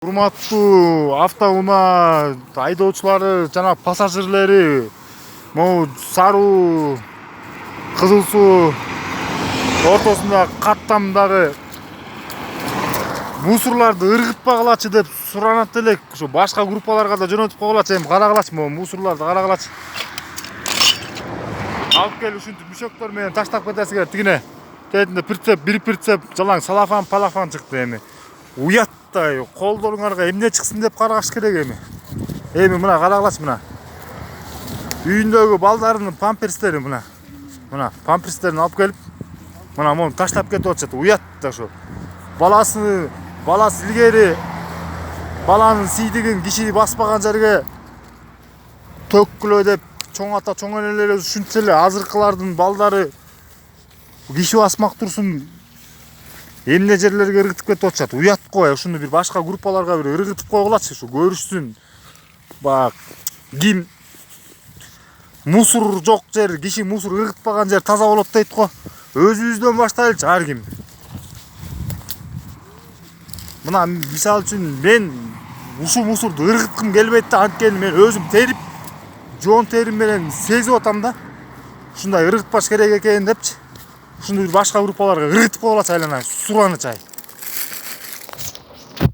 Урматтуу автоунаа айдоочулары жана пассажирлери, могу саруу кызыл суу ортосунда каттамдагы мусорларды ыргытпагылачы деп суранат элек. Ушу башка группаларга да жөнөтүп койгулачы, эми карагылачы, могу мусорларды карагылачы. Алып келип ушинтип мешоктор менен таштап кетесиңер. Тигине кетинде бир прицеп жалаң палафан чыкты эми. Уяттай колдоруңарга эмне чыксын деп караш керек эми. Эми мына карагылачы, мына үйүндөгү балдарынын памперстери, мына памперстерин алып келип мына мону таштап кетип атышат. Уятта ошо баласы илгери баланын сийдигин киши баспаган жерге төккүлө деп чоң ата чоң энелер ушинтсе эле азыркылардын балдары киши басмак турсун эмне жерлерге ыргытып кетип атышат. Уят кой, ушуну бир башка группаларга бир ыргытып койгулачы, ушу көрүшсүн. Бак ким мусор жок жер, киши мусор ыргытпаган жер таза болот дейт го. Өзүбүздөн баштайлычы ар ким. Мына мисалы үчүн мен ушу мусорду ыргыткым келбейт да, анткени мен өзүм терип, жоон терим менен сезип атам да. Ушундай ыргытпаш керек экен депчи. Ушуну бир башка группаларга ыргытып койгулачы, айланайын суранычы ай.